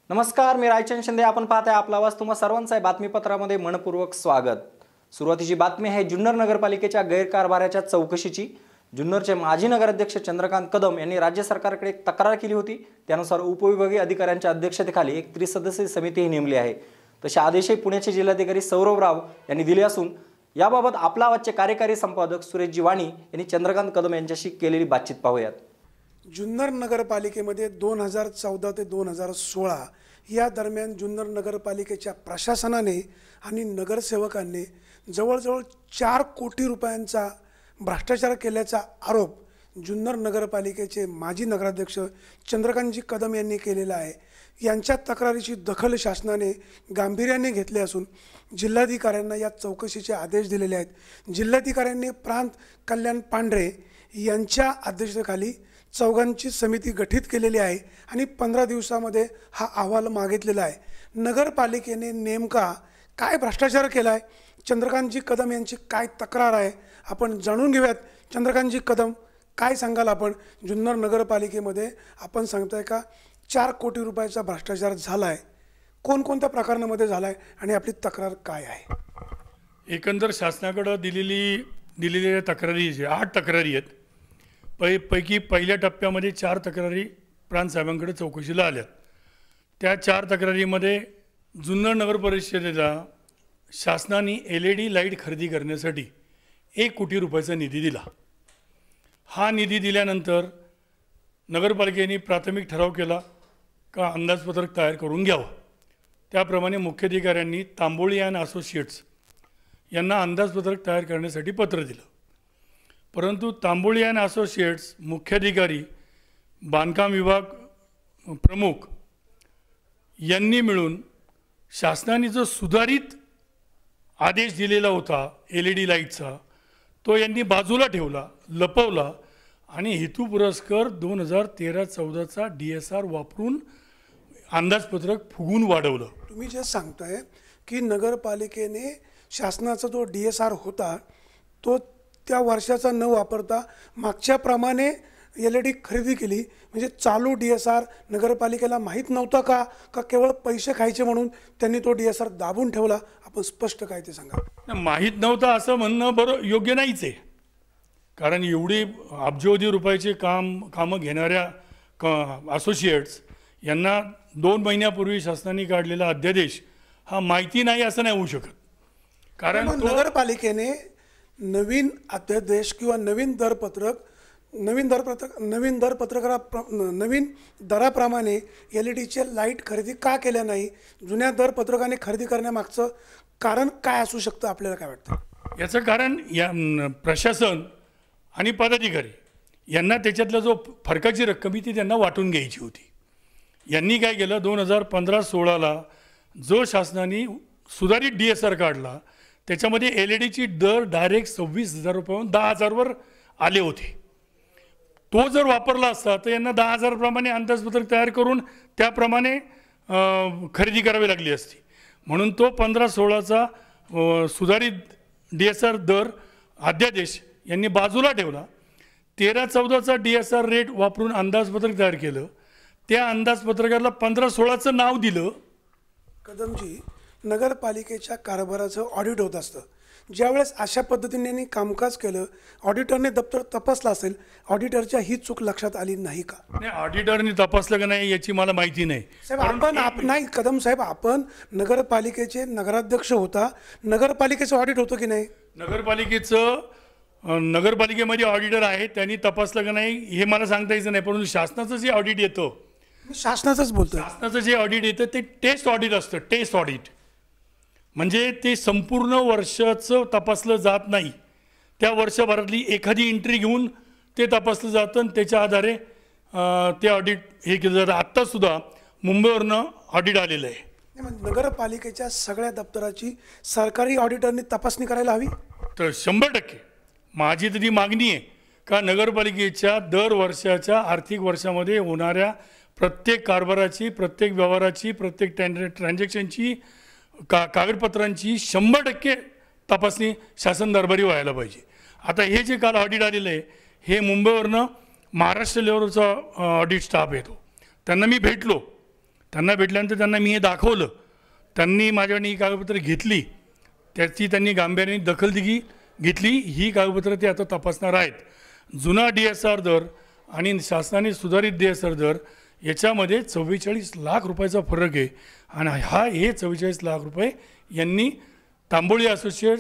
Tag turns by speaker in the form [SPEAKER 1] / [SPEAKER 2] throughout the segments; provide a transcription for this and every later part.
[SPEAKER 1] नमस्कार, मी रायचंद शिंदे. आपण पाहताय आपला आवाज. तुम्हा सर्वांचं बातमीपत्रामध्ये मनपूर्वक स्वागत. सुरुवातीची बातमी आहे जुन्नर नगरपालिकेच्या गैरकारभाराच्या चौकशीची. जुन्नरचे माजी नगराध्यक्ष चंद्रकांत कदम यांनी राज्य सरकारकडे एक तक्रार केली होती. त्यानुसार उपविभागीय अधिकाऱ्यांच्या अध्यक्षतेखाली एक त्रिसदस्यीय समिती नेमली आहे. तसे आदेशही पुण्याचे जिल्हाधिकारी सौरभ राव यांनी दिले असून याबाबत आपला आवाजचे कार्यकारी संपादक सुरेश जिवाणी यांनी चंद्रकांत कदम यांच्याशी केलेली बातचीत पाहूयात.
[SPEAKER 2] जुन्नर नगरपालिकेमध्ये 2014 ते 2016 या दरम्यान जुन्नर नगरपालिकेच्या प्रशासनाने आणि नगरसेवकांनी जवळजवळ 4 कोटी रुपयांचा भ्रष्टाचार केल्याचा आरोप जुन्नर नगरपालिकेचे माजी नगराध्यक्ष चंद्रकांतजी कदम यांनी केलेला आहे. यांच्या तक्रारीची दखल शासनाने गांभीर्याने घेतली असून जिल्हाधिकाऱ्यांना या चौकशीचे आदेश दिलेले आहेत. जिल्हाधिकाऱ्यांनी प्रांत कल्याण पांढरे यांच्या अध्यक्षतेखाली चौघांची समिती गठीत केलेली आहे आणि 15 दिवसामध्ये हा अहवाल मागितलेला आहे. नगरपालिकेने नेमका काय भ्रष्टाचार केला आहे, चंद्रकांतजी कदम यांची काय तक्रार आहे, आपण जाणून घेऊयात. चंद्रकांतजी कदम, काय सांगाल आपण? जुन्नर नगरपालिकेमध्ये आपण सांगताय का 4 कोटी रुपयाचा भ्रष्टाचार झाला आहे, कोणकोणत्या प्रकरणामध्ये झाला आहे आणि आपली तक्रार काय आहे?
[SPEAKER 3] एकंदर शासनाकडे दिलेल्या तक्रारी 8 तक्रारी आहेत. पैकी पहिल्या टप्प्यामध्ये 4 तक्रारी प्रांत साहेबांकडे चौकशीला आल्यात. त्या 4 तक्रारीमध्ये जुन्नर नगर परिषदेला शासनाने LED लाईट खरेदी करण्यासाठी 1 कोटी रुपयाचा निधी दिला. हा निधी दिल्यानंतर नगरपालिकेने प्राथमिक ठराव केला का अंदाजपत्रक तयार करून घ्यावं. त्याप्रमाणे मुख्याधिकाऱ्यांनी तांबोळी अँड असोसिएट्स यांना अंदाजपत्रक तयार करण्यासाठी पत्र दिलं. परंतु तांबोळी अँड असोसिएट्स मुख्याधिकारी, बांधकाम विभाग प्रमुख यांनी मिळून शासनाने जो सुधारित आदेश दिलेला होता LED लाईटचा, तो यांनी बाजूला ठेवला, लपवला आणि हेतुपुरस्कर 2013-14चा DSR वापरून अंदाजपत्रक फुगून वाढवलं.
[SPEAKER 2] तुम्ही जे सांगताय की नगरपालिकेने शासनाचा जो DSR होता तो त्या वर्षाचा न वापरता मागच्याप्रमाणे LED खरेदी केली, म्हणजे चालू DSR नगरपालिकेला माहीत नव्हता का केवळ पैसे खायचे म्हणून त्यांनी तो DSR दाबून ठेवला? आपण स्पष्ट काय ते सांगा.
[SPEAKER 3] माहीत नव्हतं असं म्हणणं योग्य नाहीच आहे. कारण एवढी अब्जोवधी रुपयाचे कामं घेणाऱ्या असोसिएट्स यांना 2 महिन्यापूर्वी शासनाने काढलेला अध्यादेश हा माहिती नाही असं नाही होऊ शकत. कारण
[SPEAKER 2] नगरपालिकेने नवीन अध्यादेश किंवा नवीन दराप्रमाणे LEDचे लाईट खरेदी का केल्या नाही? जुन्या दरपत्रकाने खरेदी करण्यामागचं कारण काय असू शकतं, आपल्याला काय वाटतं?
[SPEAKER 3] याचं कारण या प्रशासन आणि पदाधिकारी यांना त्याच्यातला जो फरकाची रक्कम ती त्यांना वाटून घ्यायची होती. यांनी काय केलं, 2015-16ला जो शासनाने सुधारित DSR काढला त्याच्यामध्ये LEDची दर डायरेक्ट 26,000 रुपयाहून 10,000वर आले होते. तो जर वापरला असता तर यांना 10,000 प्रमाणे अंदाजपत्रक तयार करून त्याप्रमाणे खरेदी करावी लागली असती. म्हणून तो 15-16चा सुधारित DSR दर अध्यादेश यांनी बाजूला ठेवला. 13-14चा DSR रेट वापरून अंदाजपत्रक तयार केलं. त्या अंदाजपत्रकाला 15-16चं नाव दिलं.
[SPEAKER 2] कदमजी, नगरपालिकेच्या कारभाराचं ऑडिट होत असतं. ज्यावेळेस अशा पद्धतीने कामकाज केलं, ऑडिटरने दप्तर तपासलं असेल, ऑडिटरच्या ही चूक लक्षात आली नाही का?
[SPEAKER 3] नाही, ऑडिटरने तपासलं का नाही याची मला माहिती नाही.
[SPEAKER 2] साहेब, नाही कदम साहेब, आपण नगरपालिकेचे नगराध्यक्ष होता, नगरपालिकेचं ऑडिट होतं की नाही?
[SPEAKER 3] नगरपालिकेमध्ये ऑडिटर आहे, त्यांनी तपासलं का नाही हे मला सांगता यायचं नाही. परंतु शासनाचं जे ऑडिट येतं,
[SPEAKER 2] शासनाचंच बोलतो,
[SPEAKER 3] शासनाचं जे ऑडिट येतं ते टेस्ट ऑडिट असतं. टेस्ट ऑडिट म्हणजे ते संपूर्ण वर्षाचं तपासलं जात नाही. त्या वर्षभरातली एखादी एंट्री घेऊन ते तपासलं जातं आणि त्याच्या आधारे ते ऑडिट हे केलं जातं. आत्तासुद्धा मुंबईवरनं ऑडिट आलेलं आहे.
[SPEAKER 2] नगरपालिकेच्या सगळ्या दप्तराची सरकारी ऑडिटरनी तपासणी करायला हवी.
[SPEAKER 3] तर 100% माझी तरी मागणी आहे का नगरपालिकेच्या दर वर्षाच्या आर्थिक वर्षामध्ये होणाऱ्या प्रत्येक कारभाराची, प्रत्येक व्यवहाराची, प्रत्येक ट्रान्झॅक्शनची, कागदपत्रांची 100% तपासणी शासन दरबारी व्हायला पाहिजे. आता हे जे काल ऑडिट आलेलं आहे हे मुंबईवरनं महाराष्ट्र लेवलचा ऑडिट स्टाफ येतो, त्यांना मी भेटलो. त्यांना भेटल्यानंतर त्यांना मी हे दाखवलं. त्यांनी माझ्याकडे ही कागदपत्रं घेतली, त्याची त्यांनी गांभीर्याने दखल घेतली. ही कागदपत्रं ते आता तपासणार आहेत. जुना DSR दर आणि शासनाने सुधारित DSR दर याच्यामध्ये 44 लाख रुपयाचा फरक आहे. आणि हे 44 लाख रुपये यांनी तांबोळी असोसिएट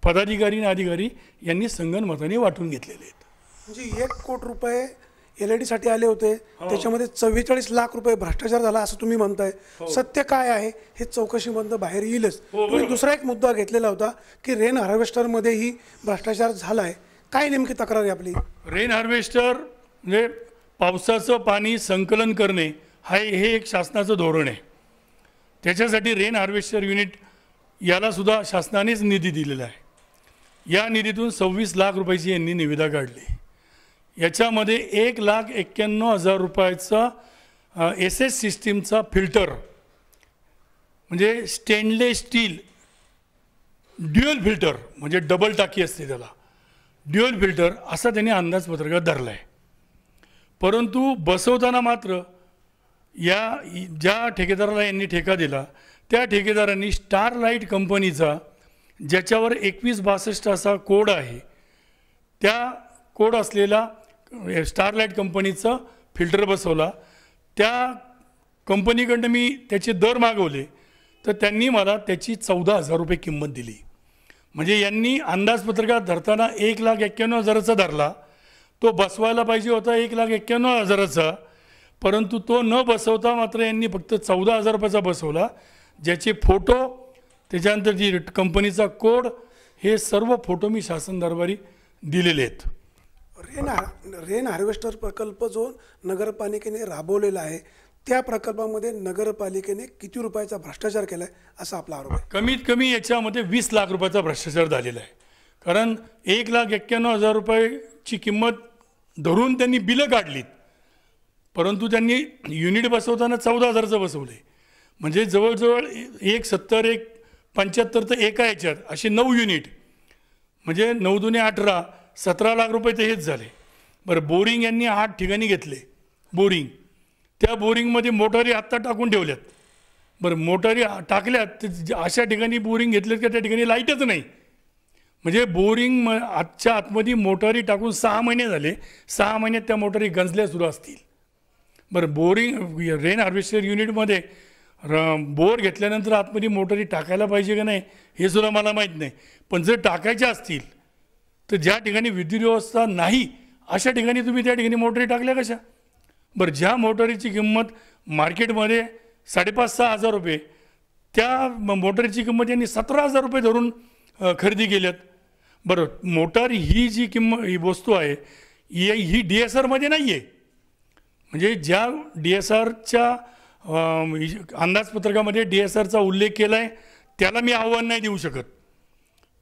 [SPEAKER 3] पदाधिकारी आणि अधिकारी यांनी संगनमताने वाटून घेतलेले आहेत.
[SPEAKER 2] म्हणजे 1 कोटी रुपये LED साठी आले होते, त्याच्यामध्ये 44 लाख रुपये भ्रष्टाचार झाला असं तुम्ही म्हणताय. सत्य काय आहे हे चौकशीमधनं बाहेर येईलच. तुम्ही दुसरा एक मुद्दा घेतलेला होता की रेन हार्वेस्टरमध्येही भ्रष्टाचार झाला आहे. काय नेमकी तक्रार आहे आपली?
[SPEAKER 3] रेन हार्वेस्टर म्हणजे पावसाचं पाणी संकलन करणे हे एक शासनाचं धोरण आहे. त्याच्यासाठी रेन हार्वेस्टर युनिट याला सुद्धा शासनानेच निधी दिलेला आहे. या निधीतून 26 लाख रुपयाची यांनी निविदा काढली. याच्यामध्ये 1,91,000 रुपयाचा SS सिस्टीमचा फिल्टर म्हणजे स्टेनलेस स्टील ड्युअल फिल्टर म्हणजे डबल टाकी असते त्याला, ड्युअल फिल्टर असा त्यांनी अंदाजपत्रकात धरला आहे. परंतु बसवताना मात्र ज्या ठेकेदाराला यांनी ठेका दिला त्या ठेकेदारांनी स्टारलाईट कंपनीचा ज्याच्यावर 2162 असा कोड आहे त्या कोड असलेला स्टारलाईट कंपनीचा फिल्टर बसवला. त्या कंपनीकडनं मी त्याचे दर मागवले तर त्यांनी मला त्याची 14,000 रुपये किंमत दिली. म्हणजे यांनी अंदाजपत्रकात धरताना 1,91,000चा धरला, तो बसवायला पाहिजे होता 1,91,000चा, परंतु तो न बसवता मात्र यांनी फक्त 14,000 रुपयाचा बसवला. ज्याचे फोटो त्याच्यानंतर जी कंपनीचा कोड हे सर्व फोटो मी शासन दरबारी दिलेले आहेत.
[SPEAKER 2] रेन हार्वेस्टर प्रकल्प जो नगरपालिकेने राबवलेला आहे त्या प्रकल्पामध्ये नगरपालिकेने किती रुपयाचा भ्रष्टाचार केला आहे असा आपला आरोप आहे?
[SPEAKER 3] कमीत कमी याच्यामध्ये 20 लाख रुपयाचा भ्रष्टाचार झालेला आहे. कारण 1,91,000 रुपयाची किंमत धरून त्यांनी बिलं काढलीत, परंतु त्यांनी युनिट बसवताना 14,000चं बसवले. म्हणजे जवळजवळ 1,70 1,75 तर एका याच्यात असे 9 युनिट म्हणजे 9 दुने 18 17 लाख रुपये ते हेच झाले. बरं, बोरिंग यांनी 8 ठिकाणी घेतले बोरिंग. त्या बोरिंगमध्ये मोटारी आत्ता टाकून ठेवल्यात. बरं, मोटारी टाकल्यात अशा ठिकाणी बोरिंग घेतलेत का त्या ठिकाणी लाईटच नाही. म्हणजे बोरिंग आजच्या आतमध्ये मोटारी टाकून 6 महिने झाले, 6 महिन्यात त्या मोटारी गंजल्या सुरू असतील. बरं, बोरिंग रेन हार्वेस्टर युनिटमध्ये बोर घेतल्यानंतर आतमध्ये मोटारी टाकायला पाहिजे का नाही हे सुद्धा मला माहीत नाही. पण जर टाकायच्या असतील तर ज्या ठिकाणी विद्युत व्यवस्था नाही अशा ठिकाणी तुम्ही त्या ठिकाणी मोटारी टाकल्या कशा? बरं, ज्या मोटारीची किंमत मार्केटमध्ये 5,500-6 हजार रुपये, त्या मोटारीची किंमत यांनी 17,000 रुपये धरून खरेदी केल्यात. बरं, मोटार ही जी ही वस्तू आहे ही DSRमध्ये नाही आहे. म्हणजे ज्या DSRच्या अंदाजपत्रकामध्ये DSRचा उल्लेख केला आहे त्याला मी आव्हान नाही देऊ शकत,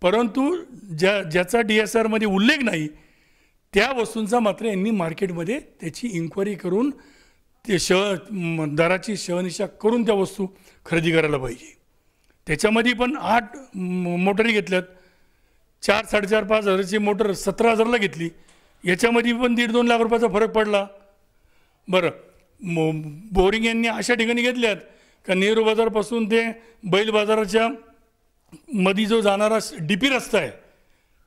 [SPEAKER 3] परंतु ज्याचा DSRमध्ये उल्लेख नाही त्या वस्तूंचा मात्र यांनी मार्केटमध्ये त्याची इन्क्वायरी करून ते दराची शहनिशा करून त्या वस्तू खरेदी करायला पाहिजे. त्याच्यामध्ये पण 8 मोटरी घेतल्यात. 4-4.5-5 हजाराची मोटर 17,000ला घेतली. याच्यामध्ये पण 1.5-2 लाख रुपयाचा फरक पडला. बरं, बोरिंग यांनी अशा ठिकाणी घेतल्यात का नेहरू बाजारपासून ते बैल बाजाराच्या मध्ये जो जाणारा DP रस्ता आहे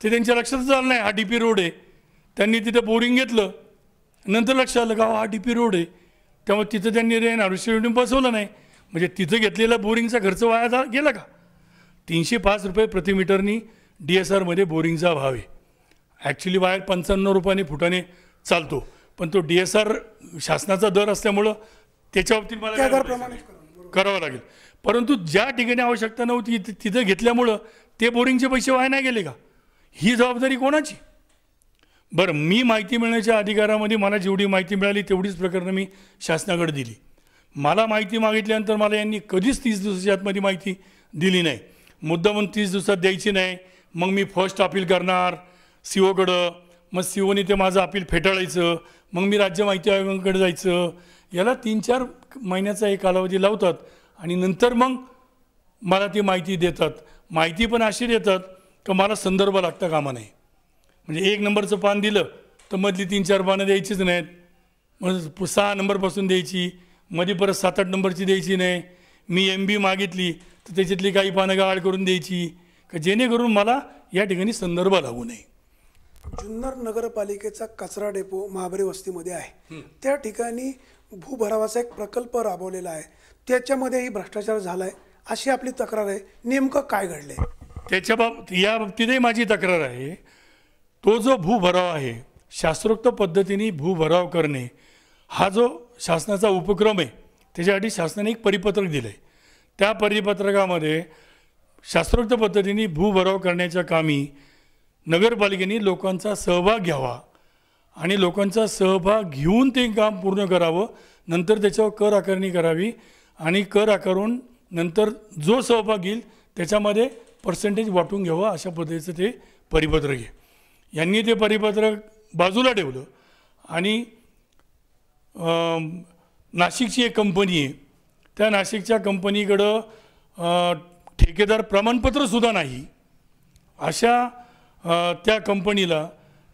[SPEAKER 3] ते त्यांच्या लक्षातच आलं नाही. हा DP रोड आहे. त्यांनी तिथं बोरिंग घेतलं, नंतर लक्षात आलं का हा DP रोड आहे, त्यामुळे तिथं त्यांनी रेन हार्वेस्टर युनिट बसवलं नाही. म्हणजे तिथं घेतलेला बोरिंगचा खर्च वाया गेला का? 305 रुपये प्रति मीटरनी DSRमध्ये बोरिंगचा भाव आहे. ॲक्च्युली वायर 55 रुपयाने फुटाने चालतो, पण तो DSR शासनाचा दर असल्यामुळं त्याच्या बाबतीत मला करावं लागेल. परंतु ज्या ठिकाणी आवश्यकता नव्हती तिथं घेतल्यामुळं ते बोरिंगचे पैसे वाया नाही गेले का? ही जबाबदारी कोणाची? बरं, मी माहिती मिळण्याच्या अधिकारामध्ये मला जेवढी माहिती मिळाली तेवढीच प्रकरणं मी शासनाकडे दिली. मला माहिती मागितल्यानंतर मला यांनी कधीच 30 दिवसाच्या आतमध्ये माहिती दिली नाही. मुद्दामून 30 दिवसात द्यायची नाही. मग मी फर्स्ट अपील करणार COकडं, मग COने ते माझं अपील फेटाळायचं, मग मी राज्य माहिती आयोगाकडे जायचं. याला 3-4 महिन्याचा एक कालावधी लावतात आणि नंतर मग मला ती माहिती देतात. माहिती पण अशी देतात का मला संदर्भ लागता कामा नाही. म्हणजे 1 नंबरचं पान दिलं तर मधली 3-4 पानं द्यायचीच नाहीत, मग 6 नंबरपासून द्यायची, मध्ये परत 7-8 नंबरची द्यायची नाही. मी MB मागितली तर त्याच्यातली काही पानं गाळ करून द्यायची का जेणेकरून मला या ठिकाणी संदर्भ लागू नये.
[SPEAKER 2] जुन्नर नगरपालिकेचा कचरा डेपो महाबरी वस्तीमध्ये आहे. त्या ठिकाणी भूभरावाचा एक प्रकल्प राबवलेला आहे, त्याच्यामध्येही भ्रष्टाचार झालाय अशी आपली तक्रार आहे. नेमकं काय घडले
[SPEAKER 3] या बाबतीतही माझी तक्रार आहे. तो जो भूभराव आहे, शास्त्रोक्त पद्धतीने भूभराव करणे हा जो शासनाचा उपक्रम आहे, त्याच्यासाठी शासनाने एक परिपत्रक दिलं आहे. त्या परिपत्रकामध्ये शास्त्रोक्त पद्धतीने भूभराव करण्याच्या कामी नगरपालिकेने लोकांचा सहभाग घ्यावा आणि लोकांचा सहभाग घेऊन ते काम पूर्ण करावं. नंतर त्याच्यावर कर आकारणी करावी आणि कर आकारून नंतर जो सहभाग घेईल त्याच्यामध्ये पर्सेंटेज वाटून घ्यावं, अशा पद्धतीचं ते परिपत्रक आहे. यांनी ते परिपत्रक बाजूला ठेवलं आणि नाशिकची एक कंपनी आहे, त्या नाशिकच्या कंपनीकडं ठेकेदार प्रमाणपत्रसुद्धा नाही. अशा त्या कंपनीला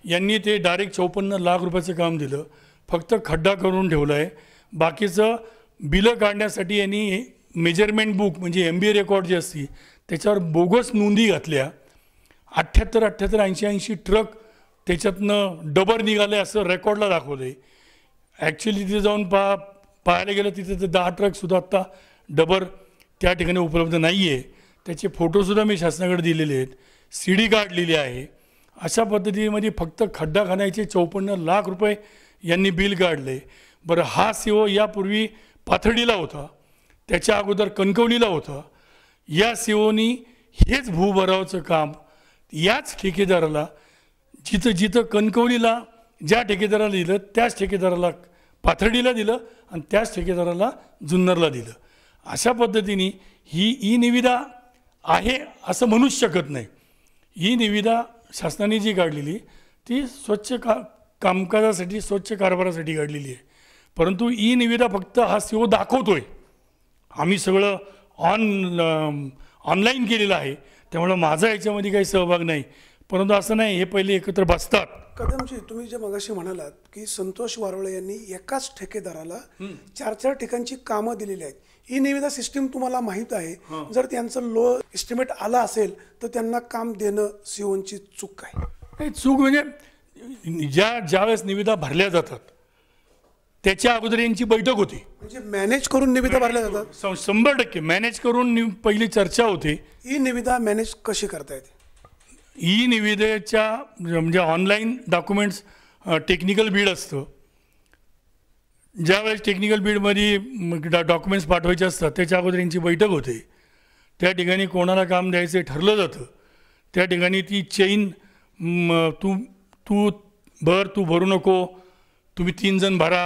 [SPEAKER 3] यांनी ते डायरेक्ट 54 लाख रुपयाचं काम दिलं. फक्त खड्डा करून ठेवला आहे. बाकीचं बिलं काढण्यासाठी यांनी मेजरमेंट बुक म्हणजे MBA रेकॉर्ड जे असते त्याच्यावर बोगस नोंदी घातल्या. 78, 80 ट्रक त्याच्यातनं डबर निघाले असं रेकॉर्डला दाखवलं आहे. ॲक्च्युली तिथे जाऊन पाहायला गेलं तिथे तर 10 ट्रकसुद्धा आत्ता डबर त्या ठिकाणी उपलब्ध नाही आहे. त्याचे फोटोसुद्धा मी शासनाकडे दिलेले आहेत, CD काढलेली आहे. अशा पद्धतीमध्ये फक्त खड्डा खाण्याचे 54 लाख रुपये यांनी बिल काढले. बरं, हा CO यापूर्वी पाथर्डीला होता, त्याच्या अगोदर कणकवलीला होता. या COनी हेच भूभरावाचं काम याच ठेकेदाराला जिथं कणकवलीला ज्या ठेकेदाराला दिलं त्याच ठेकेदाराला पाथर्डीला दिलं आणि त्याच ठेकेदाराला जुन्नरला दिलं. अशा पद्धतीने ही निविदा आहे असं म्हणूच शकत नाही. ही निविदा शासनाने जी काढलेली ती स्वच्छ कामकाजासाठी स्वच्छ कारभारासाठी काढलेली आहे. परंतु निविदा फक्त हा CO दाखवतोय. आम्ही सगळं ऑनलाईन केलेलं आहे, त्यामुळं माझा याच्यामध्ये काही सहभाग नाही. परंतु असं नाही, हे पहिले एकत्र बसतात.
[SPEAKER 2] कदमजी, तुम्ही जे मगाशी म्हणालात की संतोष वारोळे यांनी एकाच ठेकेदाराला 4 ठिकाणची कामं दिलेली आहेत. ही निविदा सिस्टीम तुम्हाला माहीत आहे. जर त्यांचं लो एस्टिमेट आला असेल तर त्यांना काम देणं COची चूक काय?
[SPEAKER 3] चूक म्हणजे ज्यावेळेस निविदा भरल्या जातात त्याच्या अगोदर यांची बैठक होती.
[SPEAKER 2] म्हणजे मॅनेज करून निविदा भरल्या जातात?
[SPEAKER 3] 100% मॅनेज करून पहिली चर्चा होते.
[SPEAKER 2] ही निविदा मॅनेज कशी करता येते?
[SPEAKER 3] निविदेच्या म्हणजे ऑनलाईन डॉक्युमेंट्स टेक्निकल बीड असतं. ज्यावेळेस टेक्निकल बीडमध्ये डॉक्युमेंट्स पाठवायचे असतात त्याच्या अगोदर यांची बैठक होते. त्या ठिकाणी कोणाला काम द्यायचं ठरलं जातं. त्या ठिकाणी ती चेन तू भरू नको, तुम्ही 3 जण भरा,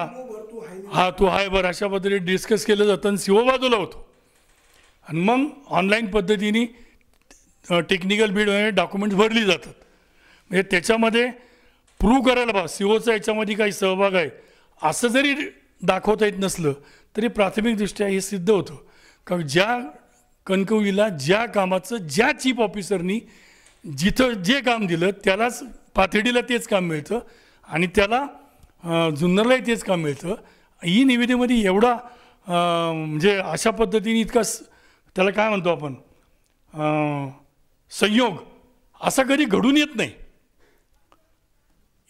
[SPEAKER 3] हा तू आहे बरं, अशा पद्धतीने डिस्कस केलं जातं आणि CO बाजूला होतो. आणि मग ऑनलाईन पद्धतीने टेक्निकल बीडमध्ये डॉक्युमेंट्स भरली जातात. म्हणजे त्याच्यामध्ये प्रूव्ह करायला बा COचा याच्यामध्ये काही सहभाग आहे असं जरी दाखवता येत नसलं तरी प्राथमिकदृष्ट्या हे सिद्ध होतं का ज्या कणकवलीला ज्या कामाचं ज्या चीफ ऑफिसरनी जिथं जे काम दिलं त्यालाच पाथर्डीला तेच काम मिळतं आणि त्याला जुन्नरलाही तेच काम मिळतं. ही निविदेमध्ये एवढा म्हणजे अशा पद्धतीने इतका त्याला काय म्हणतो आपण संयोग असा कधी घडून येत नाही.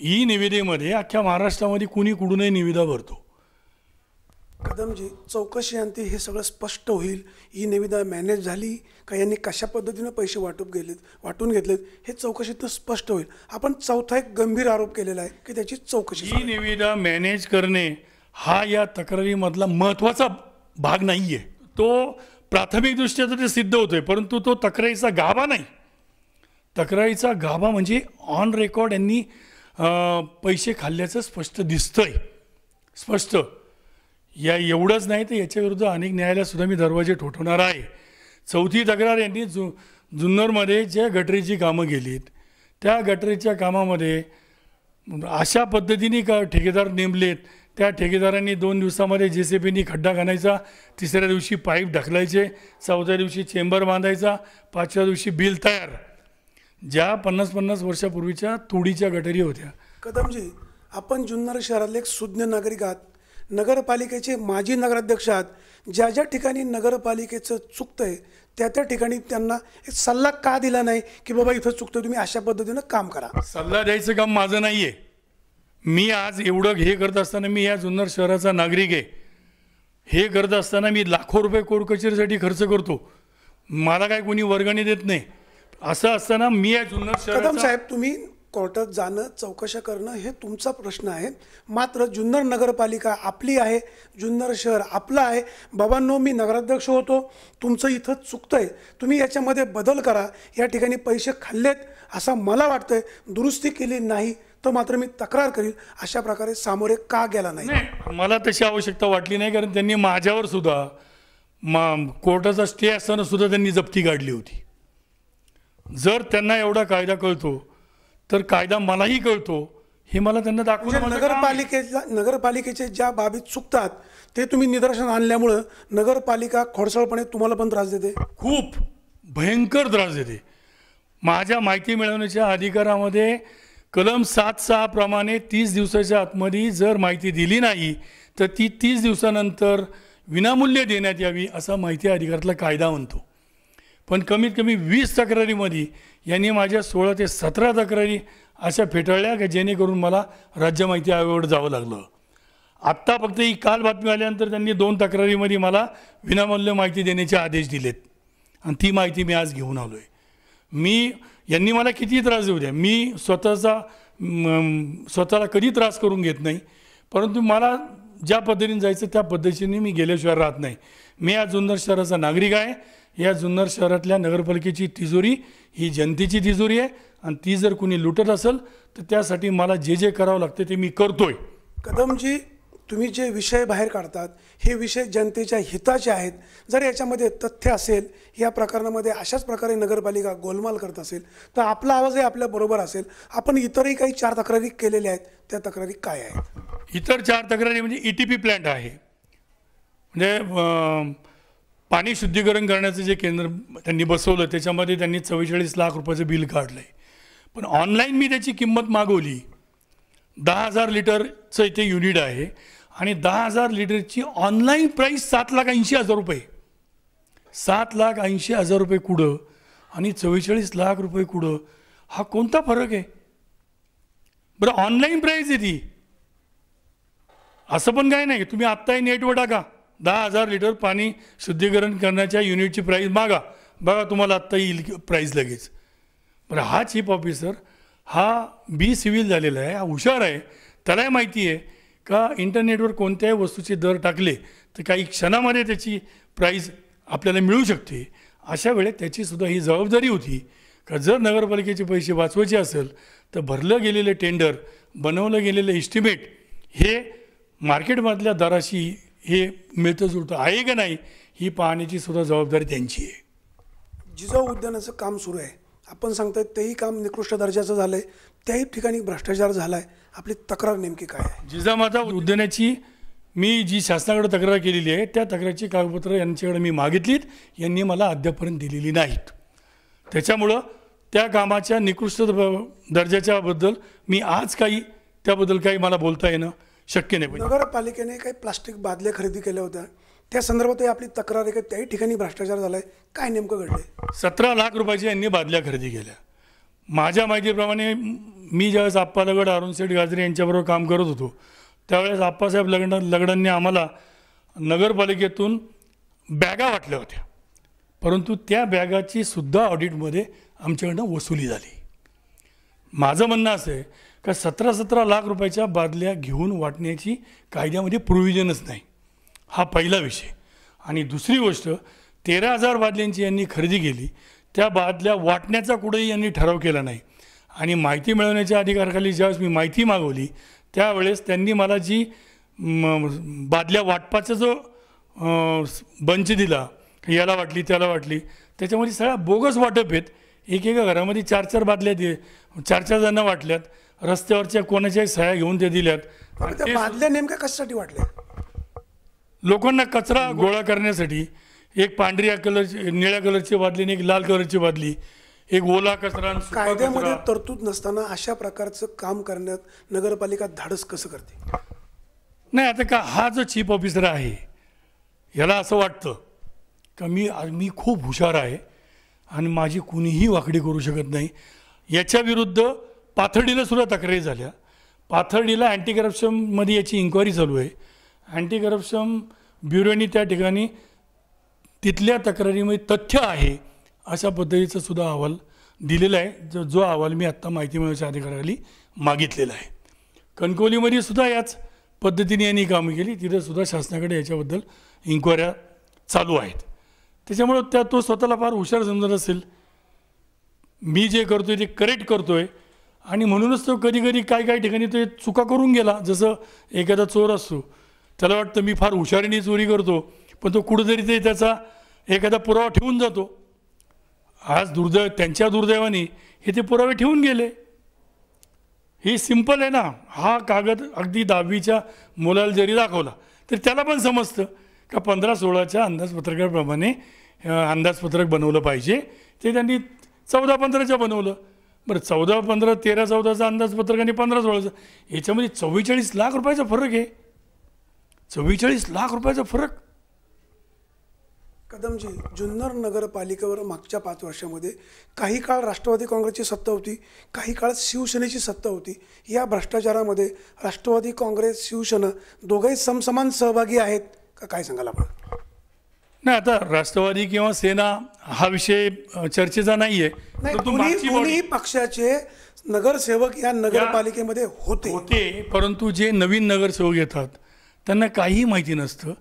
[SPEAKER 3] ही निविदेमध्ये अख्ख्या महाराष्ट्रामध्ये कुणी कुठूनही निविदा भरतो.
[SPEAKER 2] कदमजी, चौकशी अंती हे सगळं स्पष्ट होईल. ही निविदा मॅनेज झाली का यांनी कशा पद्धतीनं पैसे वाटून घेतलेत हे चौकशीतून स्पष्ट होईल. आपण चौथा एक गंभीर आरोप केलेला आहे की त्याची चौकशी.
[SPEAKER 3] ही निविदा मॅनेज करणे हा या तक्रारीमधला महत्त्वाचा भाग नाही आहे. तो प्राथमिकदृष्ट्या तर ते सिद्ध होतोय, परंतु तो तक्रारीचा गाभा नाही. तक्रारीचा गाभा म्हणजे ऑन रेकॉर्ड यांनी पैसे खाल्ल्याचं स्पष्ट दिसतंय. स्पष्ट या एवढंच नाही तर याच्याविरुद्ध अनेक न्यायालयातसुद्धा मी दरवाजे ठोठवणार आहे. चौथी तक्रार यांनी जुन्नरमध्ये ज्या गटरीची कामं केलीत त्या गटरीच्या कामामध्ये अशा पद्धतीने का ठेकेदार नेमलेत. त्या ठेकेदारांनी 2 दिवसामध्ये JCBनी खड्डा घालायचा, 3ऱ्या दिवशी पाईप ढकलायचे, 4थ्या दिवशी चेंबर बांधायचा, 5व्या दिवशी बिल तयार. ज्या 50-50 वर्षापूर्वीच्या तोडीच्या गटरी होत्या.
[SPEAKER 2] कदमजी, आपण जुन्नर शहरातले एक सुज्ञ नागरिक आहात. नगरपालिकेचे माजी नगराध्यक्ष आहात, ज्या ज्या ठिकाणी नगरपालिकेचं चुकतंय त्या ठिकाणी त्यांना एक सल्ला का दिला नाही की बाबा इथं चुकतंय, तुम्ही अशा पद्धतीनं काम करा?
[SPEAKER 3] सल्ला द्यायचं काम माझं नाही आहे. मी आज एवढं हे करत असताना, मी या जुन्नर शहराचा नागरिक आहे. हे करत असताना मी लाखो रुपये कोर्ट कचेरीसाठी खर्च करतो. मला काय कोणी वर्गणी देत नाही. असं असताना मी या जुन्नर
[SPEAKER 2] कदम
[SPEAKER 3] शहराचा
[SPEAKER 2] साहेब, तुम्ही कोर्टात जाणं, चौकशा करणं हे तुमचा प्रश्न आहे. मात्र जुन्नर नगरपालिका आपली आहे, जुन्नर शहर आपलं आहे. बाबांनो, मी नगराध्यक्ष होतो, तुमचं इथं चुकतंय, तुम्ही याच्यामध्ये बदल करा. या ठिकाणी पैसे खाल्लेत असं मला वाटतंय, दुरुस्ती केली नाही तर मात्र मी तक्रार करील. अशा प्रकारे सामोरे का गेला नाही?
[SPEAKER 3] नाही, मला तशी आवश्यकता वाटली नाही. कारण त्यांनी माझ्यावर सुद्धा कोर्टाचा स्टे असताना सुद्धा त्यांनी जप्ती काढली होती. जर त्यांना एवढा कायदा कळतो तर कायदा मलाही कळतो, हे मला त्यांना दाखवून
[SPEAKER 2] नगरपालिकेचे ज्या बाबी चुकतात ते तुम्ही निदर्शन आणल्यामुळं नगरपालिका खोडसाळपणे तुम्हाला पण त्रास देते,
[SPEAKER 3] खूप भयंकर त्रास देते. माझ्या माहिती मिळवण्याच्या अधिकारामध्ये कलम 7(6) प्रमाणे 30 दिवसाच्या आतमध्ये जर माहिती दिली नाही तर ती 30 दिवसानंतर विनामूल्य देण्यात यावी असा माहिती अधिकारातला कायदा म्हणतो. पण कमीत कमी 20 तक्रारीमध्ये यांनी माझ्या 16 ते 17 तक्रारी अशा फेटाळल्या की जेणेकरून मला राज्य माहिती आयोगाकडे जावं लागलं. आत्ता फक्त ही काल बातमी आल्यानंतर त्यांनी 2 तक्रारीमध्ये मला विनामूल्य माहिती देण्याचे आदेश दिलेत आणि ती माहिती मी आज घेऊन आलो आहे. यांनी मला किती त्रास देऊ द्या, मी स्वतःला कधी त्रास करून घेत नाही. परंतु मला ज्या पद्धतीने जायचं त्या पद्धतीने मी गेल्याशिवाय राहत नाही. मी या जुन्नर शहराचा नागरिक आहे. या जुन्नर शहरातल्या नगरपालिकेची तिजोरी ही जनतेची तिजोरी आहे आणि ती जर कुणी लुटत असेल तर त्यासाठी मला जे जे करावं लागतं ते मी करतोय.
[SPEAKER 2] कदमजी, तुम्ही जे विषय बाहेर काढतात हे विषय जनतेच्या हिताचे आहेत. जर याच्यामध्ये तथ्य असेल, या प्रकरणामध्ये अशाच प्रकारे नगरपालिका गोलमाल करत असेल तर आपला आवाजही आपल्या बरोबर असेल. आपण इतरही काही 4 तक्रारी केलेल्या आहेत, त्या तक्रारी काय आहेत?
[SPEAKER 3] इतर 4 तक्रारी म्हणजे ETP प्लॅन्ट आहे, म्हणजे पाणी शुद्धीकरण करण्याचं जे केंद्र त्यांनी बसवलं त्याच्यामध्ये त्यांनी 44 लाख रुपयाचं बिल काढलं आहे. पण ऑनलाईन मी त्याची किंमत मागवली. 10,000 लिटरचं इथे युनिट आहे आणि 10,000 लिटरची ऑनलाईन प्राईस 7,80,000 रुपये. 7,80,000 रुपये कुठं आणि 44 लाख रुपये कुठं, हा कोणता फरक आहे बरं? ऑनलाईन प्राईस आहे ती, असं पण काय नाही. तुम्ही आत्ताही नेटवर टाका 10,000 लिटर पाणी शुद्धीकरण करण्याच्या युनिटची प्राईस मागा, बघा तुम्हाला आत्ता येईल प्राईस लगेच. बरं, हा चीफ ऑफिसर हा बी सिव्हिल झालेला आहे, हा हुशार आहे. त्यालाही माहिती आहे का इंटरनेटवर कोणत्याही वस्तूचे दर टाकले तर काही क्षणामध्ये त्याची प्राईस आपल्याला मिळू शकते. अशा वेळेस त्याचीसुद्धा ही जबाबदारी होती का जर नगरपालिकेचे पैसे वाचवायचे असेल तर भरलं गेलेले टेंडर, बनवलं गेलेलं इस्टिमेट हे मार्केटमधल्या दराशी हे मिळतं जुळतं आहे का नाही ही पाहण्याची सुद्धा जबाबदारी त्यांची आहे.
[SPEAKER 2] जिजाऊ उद्यानाचं काम सुरू आहे, आपण सांगताय तेही काम निकृष्ट दर्जाचं झालं आहे, त्याही ठिकाणी भ्रष्टाचार झाला आहे. आपली तक्रार नेमकी काय आहे?
[SPEAKER 3] जिजामाता उद्यानाची मी जी शासनाकडे तक्रार केलेली आहे त्या तक्रारची कागदपत्रं यांच्याकडे मी मागितलीत, यांनी मला अद्यापर्यंत दिलेली नाहीत. त्याच्यामुळं त्या कामाच्या निकृष्ट दर्जाच्याबद्दल मी आज त्याबद्दल काही मला बोलता येणं शक्य नाही.
[SPEAKER 2] नगरपालिकेने काही प्लास्टिक बादल्या खरेदी केल्या होत्या, त्या संदर्भातही आपली तक्रार आहे की त्याही ठिकाणी भ्रष्टाचार झालाय, काय नेमकं घडलंय?
[SPEAKER 3] 17 लाख रुपयाच्या यांनी बादल्या खरेदी केल्या. माझ्या माहितीप्रमाणे मी ज्यावेळेस आप्पालगड, अरुणशेठ गाजरे यांच्याबरोबर काम करत होतो त्यावेळेस आप्पासाहेब लगडांनी आम्हाला नगरपालिकेतून बॅगा वाटल्या होत्या, परंतु त्या बॅगाची सुद्धा ऑडिटमध्ये आमच्याकडनं वसुली झाली. माझं म्हणणं असं आहे का 17 लाख रुपयाच्या बादल्या घेऊन वाटण्याची कायद्यामध्ये प्रोव्हिजनच नाही, हा पहिला विषय. आणि दुसरी गोष्ट, 13,000 बादल्यांची यांनी खरेदी केली, त्या बादल्या वाटण्याचा कुठेही यांनी ठराव केला नाही. आणि माहिती मिळवण्याच्या अधिकाराखाली ज्यावेळेस मी माहिती मागवली त्यावेळेस त्यांनी मला जी बादल्या वाटपाचा जो बंच दिला, याला वाटली त्याला वाटली, त्याच्यामध्ये सगळ्या बोगस वाटप आहेत. एकेका घरामध्ये 4-4 बादल्या 4-4 जणांना वाटल्यात, रस्त्यावरच्या कोणाच्याही सह्या घेऊन ते दिल्यात.
[SPEAKER 2] त्या बादल्या नेमक्या कशासाठी वाटल्या?
[SPEAKER 3] लोकांना कचरा गोळा करण्यासाठी. एक पांढऱ्या कलरची, निळ्या कलरची बादली आणि एक लाल कलरची बादली, एक ओला कचरा.
[SPEAKER 2] कायद्यामध्ये तरतूद नसताना अशा प्रकारचं काम करण्यात नगरपालिका धाडस कसं करते?
[SPEAKER 3] नाही, आता का हा जो चीफ ऑफिसर आहे याला असं वाटतं का मी खूप हुशार आहे आणि माझी कुणीही वाकडी करू शकत नाही. याच्या विरुद्ध पाथर्डीला सुद्धा तक्रारी झाल्या. पाथर्डीला अँटी करप्शनमध्ये याची इन्क्वायरी चालू आहे. अँटी करप्शन ब्युरोनी त्या ठिकाणी तिथल्या तक्रारीमध्ये तथ्य आहे अशा पद्धतीचा सुद्धा अहवाल दिलेला आहे, जो अहवाल मी आत्ता माहिती मिळवण्याच्या अधिकाऱ्याला मागितलेला आहे. कणकवलीमध्ये सुद्धा याच पद्धतीने यांनी कामं केली. तिथे सुद्धा शासनाकडे याच्याबद्दल इन्क्वायऱ्या चालू आहेत. त्याच्यामुळं तो स्वतःला फार हुशार समजत असेल, मी जे करतोय ते करेक्ट करतोय आणि म्हणूनच तो कधी कधी काही ठिकाणी तो चुका करून गेला. जसं एखादा चोर असतो, त्याला वाटतं मी फार हुशारीने चोरी करतो, पण तो कुठंतरी ते त्याचा एखादा पुरावा ठेवून जातो. आज त्यांच्या दुर्दैवाने हे ते पुरावे ठेवून गेले. ही सिंपल आहे ना. हा कागद अगदी 10वीच्या मुलाला जरी दाखवला तर त्याला पण समजतं का 15-16च्या अंदाजपत्रकाप्रमाणे अंदाजपत्रक बनवलं पाहिजे. ते त्यांनी 14-15च्या बनवलं. बरं, 14-15, 13-14चं अंदाजपत्रक आणि 15-16चं याच्यामध्ये 44 लाख रुपयाचा फरक आहे. 44 लाख रुपयाचा फरक.
[SPEAKER 2] कदमजी, जुन्नर नगरपालिकेवर मागच्या 5 वर्षामध्ये काही काळ राष्ट्रवादी काँग्रेसची सत्ता होती, काही काळ शिवसेनेची सत्ता होती. या भ्रष्टाचारामध्ये राष्ट्रवादी काँग्रेस, शिवसेना दोघंही समसमान सहभागी आहेत का, काय सांगाल आपण?
[SPEAKER 3] नाही, आता राष्ट्रवादी किंवा सेना हा विषय चर्चेचा नाही आहे.
[SPEAKER 2] दोन्ही पक्षाचे नगरसेवक या नगरपालिकेमध्ये होते,
[SPEAKER 3] परंतु जे नवीन नगरसेवक येतात त्यांना काहीही माहिती नसतं.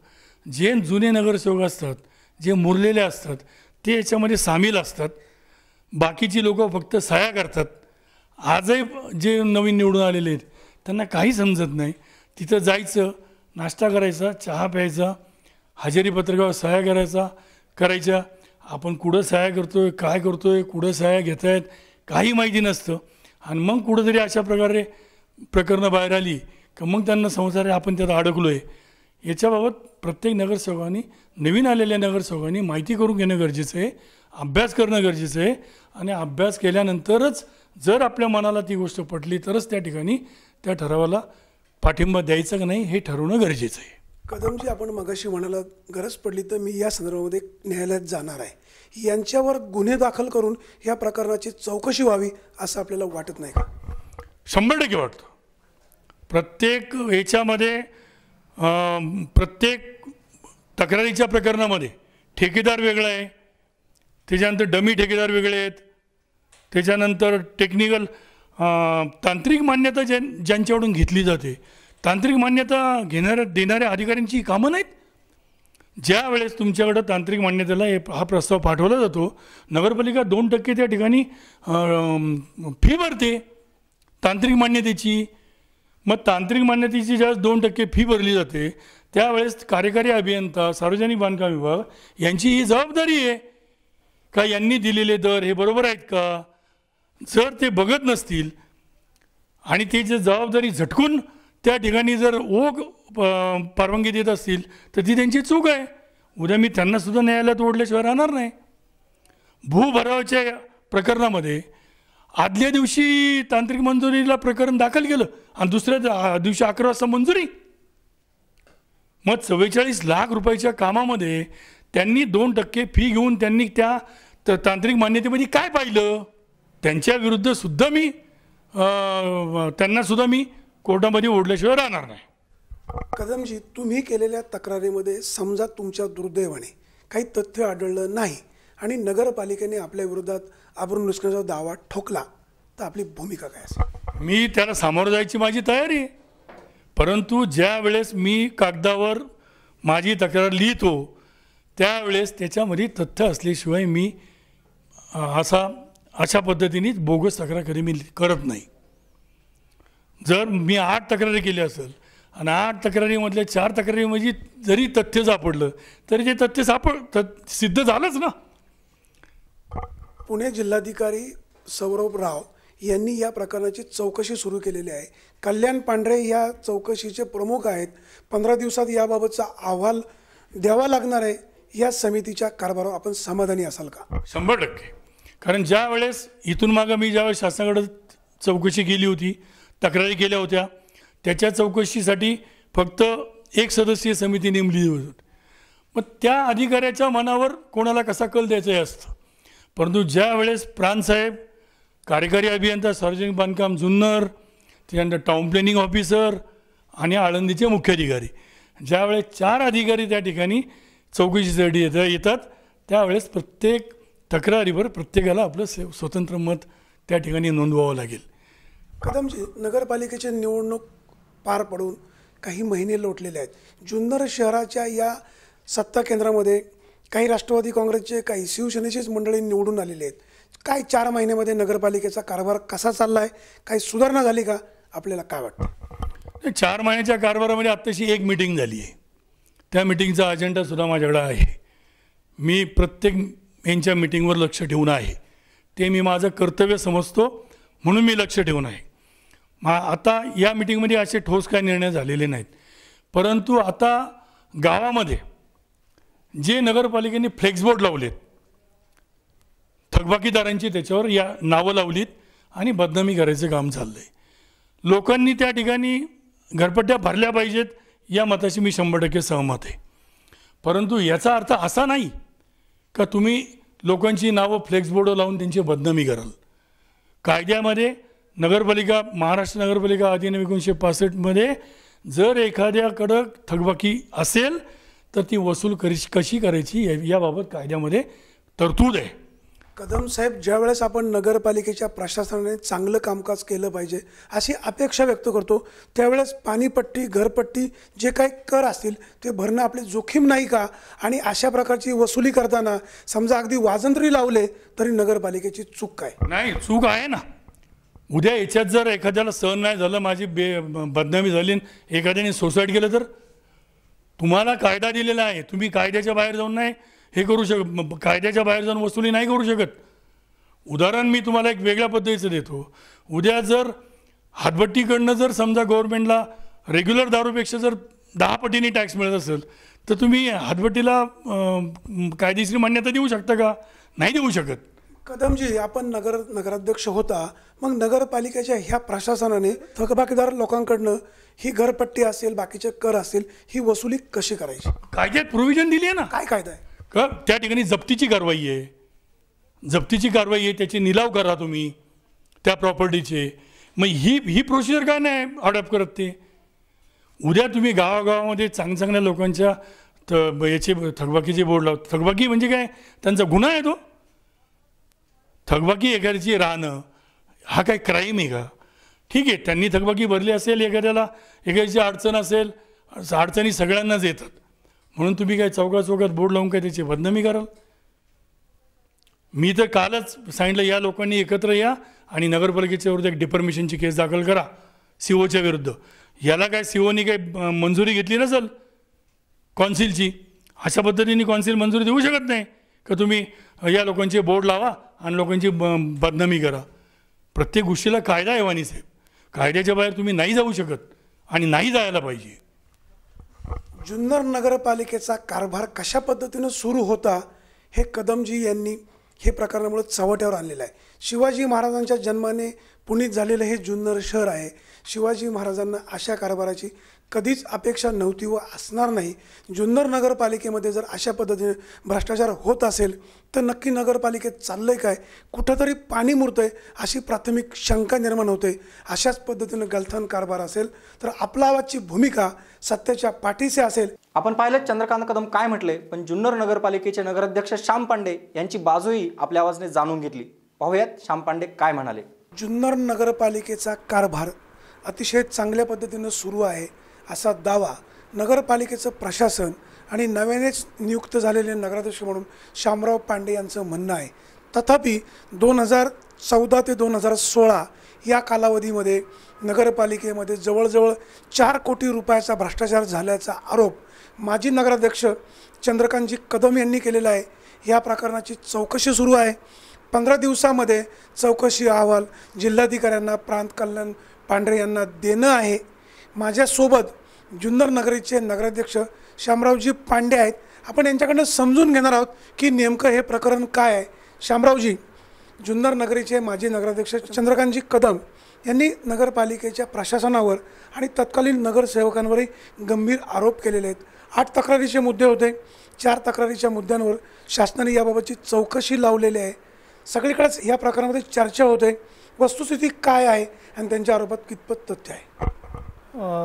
[SPEAKER 3] जे जुने नगरसेवक असतात, जे मुरलेले असतात, ते याच्यामध्ये सामील असतात. बाकीची लोक फक्त सह्या करतात. आजही जे नवीन निवडून आलेले आहेत त्यांना काही समजत नाही. तिथं जायचं, नाश्ता करायचा, चहा प्यायचा, हजेरी पत्रकावर सह्या करायच्या. आपण कुठं सह्या करतोय, काय करतोय, कुठं सह्या घेत आहेत, काही माहिती नसतं. आणि मग कुठंतरी अशा प्रकारे प्रकरणं बाहेर आली का मग त्यांना संसार आपण त्यात अडकलो आहे. याच्याबाबत प्रत्येक नगरसेवकांनी, नवीन आलेल्या नगरसेवकांनी माहिती करून घेणं गरजेचं आहे, अभ्यास करणं गरजेचं आहे. आणि अभ्यास केल्यानंतरच जर आपल्या मनाला ती गोष्ट पटली तरच त्या ठिकाणी त्या ठरावाला पाठिंबा द्यायचा का नाही हे ठरवणं गरजेचं आहे.
[SPEAKER 2] कदमजी, आपण मगाशी म्हणाला गरज पडली तर मी या संदर्भामध्ये न्यायालयात जाणार आहे. यांच्यावर गुन्हे दाखल करून या प्रकरणाची चौकशी व्हावी असं आपल्याला वाटत नाही का?
[SPEAKER 3] 100% वाटतं. प्रत्येक याच्यामध्ये प्रत्येक तक्रारीच्या प्रकरणामध्ये ठेकेदार वेगळा आहे, त्याच्यानंतर डमी ठेकेदार वेगळे आहेत, त्याच्यानंतर टेक्निकल तांत्रिक मान्यता ज्यांच्याकडून घेतली जाते, तांत्रिक मान्यता देणाऱ्या अधिकाऱ्यांची कामं नाहीत. ज्या वेळेस तुमच्याकडं तांत्रिक मान्यतेला हा प्रस्ताव पाठवला जातो, नगरपालिका 2% त्या ठिकाणी फी भरते तांत्रिक मान्यतेची. मग तांत्रिक मान्यतेची ज्यावेळेस 2% फी भरली जाते त्यावेळेस कार्यकारी अभियंता, सार्वजनिक बांधकाम विभाग यांची ही जबाबदारी आहे का यांनी दिलेले दर हे बरोबर आहेत का. जर ते बघत नसतील आणि ते जे जबाबदारी झटकून त्या ठिकाणी जर परवानगी देत असतील तर ती त्यांची चूक आहे. उद्या मी त्यांनासुद्धा न्यायालयात ओढल्याशिवाय राहणार नाही. भूभरावाच्या प्रकरणामध्ये आदल्या दिवशी तांत्रिक मंजुरीला प्रकरण दाखल केलं आणि दुसऱ्या दिवशी 11 वाजता मंजुरी. मग 44 लाख रुपयाच्या कामामध्ये त्यांनी 2% फी घेऊन त्यांनी त्या तांत्रिक मान्यतेमध्ये काय पाहिलं. त्यांच्या विरुद्ध सुद्धा मी त्यांनासुद्धा मी कोर्टामध्ये ओढल्याशिवाय राहणार नाही.
[SPEAKER 2] कदमजी, तुम्ही केलेल्या तक्रारीमध्ये समजा तुमच्या दुर्दैवाने काही तथ्य आढळलं नाही आणि नगरपालिकेने आपल्या विरोधात आबरून नुकसानीचा दावा ठोकला तर आपली भूमिका काय असेल?
[SPEAKER 3] मी त्याला सामोरं जायची माझी तयारी आहे. परंतु ज्या वेळेस मी कागदावर माझी तक्रार लिहितो त्यावेळेस त्याच्यामध्ये तथ्य असल्याशिवाय मी अशा पद्धतीने बोगस तक्रार कधी मी करत नाही. जर मी 8 तक्रारी केल्या असेल आणि 8 तक्रारीमधल्या 4 तक्रारीमध्ये जरी तथ्य सापडलं तरी ते तथ्य सिद्ध झालंच ना.
[SPEAKER 2] पुणे जिल्हाधिकारी सौरभ राव यांनी या प्रकरणाची चौकशी सुरू केलेली आहे. कल्याण पांढरे या चौकशीचे प्रमुख आहेत. 15 दिवसात याबाबतचा अहवाल द्यावा लागणार आहे. या समितीच्या कारभारावर आपण समाधानी असाल का?
[SPEAKER 3] 100%. कारण ज्या वेळेस इथून मागं मी ज्यावेळेस शासनाकडे चौकशी केली होती, तक्रारी केल्या होत्या, त्याच्या चौकशीसाठी फक्त एक सदस्यीय समिती नेमली होती. मग त्या अधिकाऱ्याच्या मनावर कोणाला कसा कल द्यायचा हे असतं. परंतु ज्या वेळेस प्रांतसाहेब, कार्यकारी अभियंता सार्वजनिक बांधकाम जुन्नर, त्याच्यानंतर टाउन प्लॅनिंग ऑफिसर आणि आळंदीचे मुख्याधिकारी, ज्यावेळेस 4 अधिकारी त्या ठिकाणी चौकशीसाठी येतात त्यावेळेस प्रत्येक तक्रारीवर प्रत्येकाला आपलं स्वतंत्र मत त्या ठिकाणी नोंदवावं लागेल.
[SPEAKER 2] कदमजी, नगरपालिकेची निवडणूक पार पडून काही महिने लोटलेले आहेत. जुन्नर शहराच्या या सत्ता केंद्रामध्ये काही राष्ट्रवादी काँग्रेसचे, काही शिवसेनेचेच मंडळी निवडून आलेले आहेत. काय 4 महिन्यामध्ये नगरपालिकेचा कारभार कसा चालला आहे? काही सुधारणा झाली का? आपल्याला काय वाटतं?
[SPEAKER 3] 4 महिन्याच्या कारभारामध्ये आत्ताशी एक मीटिंग झाली आहे. त्या मीटिंगचा अजेंडासुद्धा माझ्याकडे आहे. मी प्रत्येक यांच्या मीटिंगवर लक्ष ठेवून आहे. ते मी माझं कर्तव्य समजतो म्हणून मी लक्ष ठेवून आहे. आता या मीटिंगमध्ये असे ठोस काय निर्णय झालेले नाहीत. परंतु आता गावामध्ये जे नगरपालिकेने फ्लेक्सबोर्ड लावलेत, थकबाकीदारांची त्याच्यावर या नावं लावलीत आणि बदनामी करायचं काम चाललं आहे. लोकांनी त्या ठिकाणी घरपट्ट्या भरल्या पाहिजेत या मताशी मी 100% सहमत आहे. परंतु याचा अर्थ असा नाही का तुम्ही लोकांची नावं फ्लेक्सबोर्ड लावून त्यांची बदनामी कराल. कायद्यामध्ये नगरपालिका, महाराष्ट्र नगरपालिका अधिनियम 1965मध्ये जर एखाद्याकडं थकबाकी असेल तर ती वसूल कशी करायची याबाबत कायद्यामध्ये तरतूद आहे.
[SPEAKER 2] कदम साहेब, ज्यावेळेस आपण नगरपालिकेच्या प्रशासनाने चांगलं कामकाज केलं पाहिजे अशी अपेक्षा व्यक्त करतो, त्यावेळेस पाणीपट्टी, घरपट्टी जे काही कर असतील ते भरणं आपली जोखीम नाही का? आणि अशा प्रकारची वसुली करताना समजा अगदी वाजंत्री लावले तरी नगरपालिकेची चूक काय?
[SPEAKER 3] नाही, चूक आहे ना. उद्या याच्यात जर एखाद्याला सहन नाही झालं, माझी बदनामी झाली, एखाद्याने सुसाईड केलं तर तुम्हाला कायदा दिलेला आहे. तुम्ही कायद्याच्या बाहेर जाऊन नाही हे करू शकत, कायद्याच्या बाहेर जाऊन वसुली नाही करू शकत. उदाहरण मी तुम्हाला एक वेगळ्या पद्धतीचं देतो. उद्या जर हातभट्टीकडनं जर समजा गव्हर्नमेंटला रेग्युलर दारूपेक्षा जर 10 पटीने टॅक्स मिळत असेल तर तुम्ही हातभट्टीला कायदेशीर मान्यता देऊ शकता का? नाही देऊ शकत.
[SPEAKER 2] कदमजी, आपण नगराध्यक्ष होता, मग नगरपालिकेच्या ह्या प्रशासनाने थकबाकीदार लोकांकडनं ही घरपट्टी असेल, बाकीचे कर असेल, ही वसुली कशी करायची?
[SPEAKER 3] कायद्यात प्रोव्हिजन दिली आहे ना.
[SPEAKER 2] काय कायदा आहे?
[SPEAKER 3] का त्या ठिकाणी जप्तीची कारवाई आहे, जप्तीची कारवाई आहे, त्याचे निलाव करा तुम्ही त्या प्रॉपर्टीचे. मग ही प्रोसिजर काय नाही अडॉप्ट करत ते? उद्या तुम्ही गावागावामध्ये चांगल्या लोकांच्या याचे थकबाकीचे बोर्ड लावत. थकबाकी म्हणजे काय? त्यांचा गुन्हा आहे तो. थकबाकी एखाद्याची राहणं हा काय क्राईम आहे का? ठीक आहे, त्यांनी थकबाकी भरली असेल, एखाद्याची अडचण असेल, अडचणी सगळ्यांनाच येतात, म्हणून तुम्ही काय चौकात बोर्ड लावून काय त्याची बदनामी कराल? मी तर कालच सांगितलं, या लोकांनी एकत्र या आणि नगरपालिकेच्या विरुद्ध एक डिफर्मेशनची केस दाखल करा सीओच्या विरुद्ध. याला काय सीओनी काय मंजुरी घेतली नसेल कौन्सिलची? अशा पद्धतीने कौन्सिल मंजुरी देऊ शकत नाही का तुम्ही या लोकांचे बोर्ड लावा आणि लोकांची बदनामी करा. प्रत्येक गोष्टीला कायदा आहे वाणी साहेब. कायद्याच्या बाहेर तुम्ही नाही जाऊ शकत आणि नाही जायला पाहिजे.
[SPEAKER 2] जुन्नर नगरपालिकेचा कारभार कशा पद्धतीनं सुरू होता हे कदमजी यांनी हे प्रकरणामुळे चव्हाट्यावर आणलेलं आहे. शिवाजी महाराजांच्या जन्माने पुनीत झालेलं हे जुन्नर शहर आहे. शिवाजी महाराजांना अशा कारभाराची कधीच अपेक्षा नव्हती व असणार नाही. जुन्नर नगरपालिकेमध्ये जर अशा पद्धतीने भ्रष्टाचार होत असेल तर नक्की नगरपालिकेत चाललं आहे काय? कुठंतरी पाणी मुरतं आहे अशी प्राथमिक शंका निर्माण होते. अशाच पद्धतीनं गलथान कारभार असेल तर आपला आवाजची भूमिका सत्याच्या पाठीशी असेल.
[SPEAKER 1] आपण पाहिलं चंद्रकांत कदम काय म्हटले, पण जुन्नर नगरपालिकेचे नगराध्यक्ष श्याम पांडे यांची बाजूही आपल्या आवाजाने जाणून घेतली. पाहूयात श्याम पांडे काय म्हणाले.
[SPEAKER 2] जुन्नर नगरपालिकेचा कारभार अतिशय चांगल्या पद्धतीनं सुरू आहे असा दावा नगरपालिकेचं प्रशासन आणि नव्यानेच नियुक्त झालेले नगराध्यक्ष म्हणून श्यामराव पांडे यांचं म्हणणं आहे. तथापि 2014 ते 2016 या कालावधीमध्ये नगरपालिकेमध्ये जवळजवळ 4 कोटी रुपयाचा भ्रष्टाचार झाल्याचा आरोप माजी नगराध्यक्ष चंद्रकांतजी कदम यांनी केलेला आहे. या प्रकरणाची चौकशी सुरू आहे. 15 दिवसामध्ये चौकशी अहवाल जिल्हाधिकाऱ्यांना प्रांत कल्याण पांढरे यांना देणं आहे. माझ्यासोबत जुन्नर नगरीचे नगराध्यक्ष श्यामरावजी पांडे आहेत. आपण यांच्याकडनं समजून घेणार आहोत की नेमकं हे प्रकरण काय आहे. श्यामरावजी, जुन्नर नगरीचे माजी नगराध्यक्ष चंद्रकांतजी कदम यांनी नगरपालिकेच्या प्रशासनावर आणि तत्कालीन नगरसेवकांवरही गंभीर आरोप केलेले आहेत. 8 तक्रारीचे मुद्दे होते. 4 तक्रारीच्या मुद्द्यांवर शासनाने याबाबतची चौकशी लावलेली आहे. सगळीकडेच या प्रकरणामध्ये चर्चा होते. वस्तुस्थिती काय आहे आणि त्यांच्या आरोपात कितपत तथ्य आहे?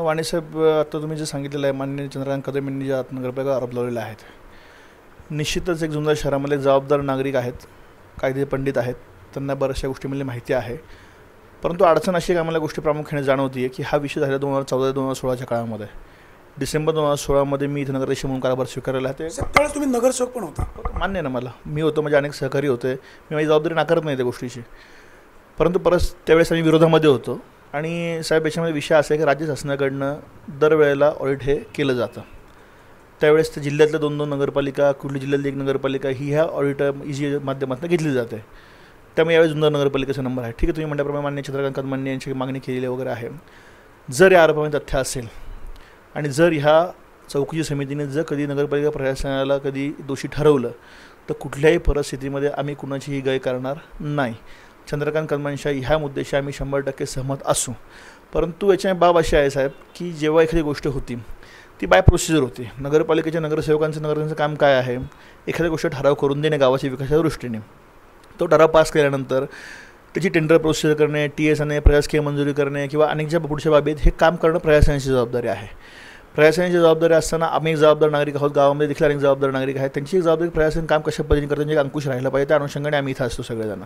[SPEAKER 4] वाणीसाहेब, आता तुम्ही जे सांगितलेलं आहे, माननीय चंद्रकांत कदम यांनी ज्या नगरपालिका आरोप लावलेले आहेत, निश्चितच एक जुन्नर शहरामध्ये जबाबदार नागरिक आहेत, कायदे पंडित आहेत, त्यांना बऱ्याचशा गोष्टीमध्ये माहिती आहे. परंतु अडचण अशी एक आम्हाला गोष्टी प्रामुख्याने जाणवती आहे की हा विषय झाला 2014-2016च्या काळामध्ये. डिसेंबर 2016मध्ये मी इथं नगराध्यक्ष म्हणून कारभार स्वीकारलेला आहे.
[SPEAKER 2] त्यावेळेस तुम्ही नगरसेवक पण होता?
[SPEAKER 4] मान्य ना मला, मी होतो, माझे अनेक सहकारी होते, मी माझी जबाबदारी नाकारत नाही त्या गोष्टीची. परंतु परत त्यावेळेस आम्ही विरोधामध्ये होतो. आणि साहेब, याच्यामध्ये विषय असा आहे की राज्य शासनाकडनं दरवेळेला ऑडिट हे केलं जातं. त्यावेळेस त्या जिल्ह्यातल्या 2-2 नगरपालिका, कुठल्या जिल्ह्यातली 1 नगरपालिका ही ह्या ऑडिट माध्यमातून घेतली जाते. त्यामुळे यावेळेस जुन्नर नगरपालिकेचा नंबर आहे. ठीक आहे, तुम्ही म्हटल्याप्रमाणे माननीय चंद्रकांत कदम यांची मागणी केलेली वगैरे आहे. जर या आरोपामध्ये तथ्य असेल आणि जर ह्या चौकशी समितीने जर कधी नगरपालिका प्रशासनाला कधी दोषी ठरवलं तर कुठल्याही परिस्थितीमध्ये आम्ही कुणाचीही गय करणार नाही. चंद्रकांत कदमांच्या ह्या मुद्द्याशी आम्ही 100% सहमत असू. परंतु याच्या बाब अशी आहे साहेब की जेव्हा एखादी गोष्ट होती ती बाय प्रोसिजर होती. नगरपालिकेच्या नगरसेवकांचं काम काय आहे? एखाद्या गोष्ट ठराव करून देणे गावाच्या विकासाच्या दृष्टीने. तो ठराव पास केल्यानंतर त्याची टेंडर प्रोसिजर करणे, TSने प्रशासकीय मंजुरी करणे किंवा अनेक ज्या पुढच्या बाबी आहेत हे काम करणं प्रशासनाची जबाबदारी आहे. प्रशासनाची जबाबदारी असताना आम्ही एक जबाबदार नागरिक आहोत, गावामध्ये देखील अनेक जबाबदार नागरिक आहेत. त्यांची एक जबाबदारी प्रशासन काम कशा पद्धतीने करतं म्हणजे अंकुश राहिला पाहिजे. त्या अनुषंगाने आम्ही इथं असतो सगळेजण.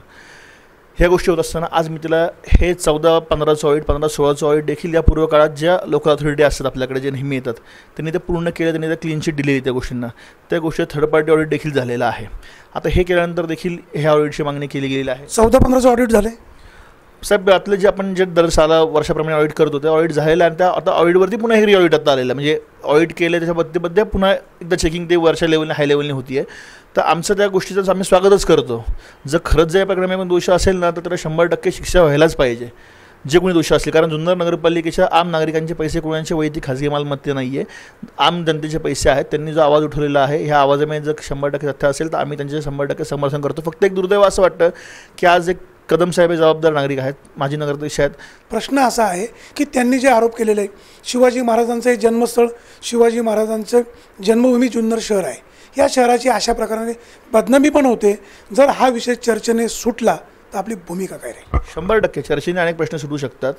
[SPEAKER 4] ह्या गोष्टी होत असताना आज मी तिला हे 14-15चं ऑडिट, 15-16चं ऑडिट देखील या पूर्व काळात ज्या लोकल अथॉरिटी असतात आपल्याकडे जे नेहमी येतात त्यांनी ते पूर्ण केलं, त्यांनी त्या क्लीन शीट दिलेली त्या गोष्टींना. त्या गोष्टी थर्ड पार्टी ऑडिट देखील झालेला आहे. आता हे केल्यानंतर देखील ह्या ऑडिटची मागणी केली गेलेली आहे.
[SPEAKER 2] 14-15चं ऑडिट झाले
[SPEAKER 4] साहेब. आपलं जे आपण जे दर साला वर्षाप्रमाणे ऑडिट करतो ते ऑडिट झालेलं आहे. आणि त्या आता ऑडिटवरती पुन्हा हे ऑडिट आता आलेलं, म्हणजे ऑडिट केलं त्याच्याबद्दल पुन्हा एकदा चेकिंग ते वरच्या लेवलने हाय लेवलने होती आहे. तर आमचं त्या गोष्टीचं आम्ही स्वागतच करतो. जर खरंच जर या प्रकरणामध्ये दोष असेल ना तर त्याला 100% शिक्षा व्हायलाच पाहिजे जे कोणी दोषी असले. कारण जुन्नर नगरपालिकेच्या आम नागरिकांचे पैसे कोणाचे वैयक्तिक खाजगी मालमत्ता नाही आहे, आम जनतेचे पैसे आहेत. त्यांनी जो आवाज उठवलेला आहे ह्या आवाजामध्ये जर 100% तथ्य असेल तर आम्ही त्यांचे 100% समर्थन करतो. फक्त एक दुर्दैव असं वाटतं की आज एक कदम साहेब हे जबाबदार नागरिक आहेत, माजी नगराध्यक्ष आहेत.
[SPEAKER 2] प्रश्न असा आहे की त्यांनी जे आरोप केलेले आहे, शिवाजी महाराजांचं हे जन्मस्थळ, शिवाजी महाराजांचं जन्मभूमी जुन्नर शहर आहे. या शहराची अशा प्रकारे बदनामी पण होते. जर हा विषय चर्चेने सुटला तर आपली भूमिका काय राहील?
[SPEAKER 4] 100% चर्चेने अनेक प्रश्न सुटू शकतात.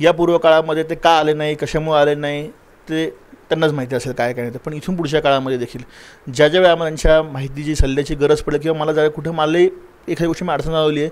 [SPEAKER 4] या पूर्व काळामध्ये ते का आले नाही, कशामुळे आले नाही ते त्यांनाच माहिती असेल काय काय नाही. पण इथून पुढच्या काळामध्ये देखील ज्या ज्या वेळा त्यांच्या माहितीची सल्ल्याची गरज पडेल किंवा मला ज्या कुठं मला एखाद्या गोष्टी मी अडचण लावली आहे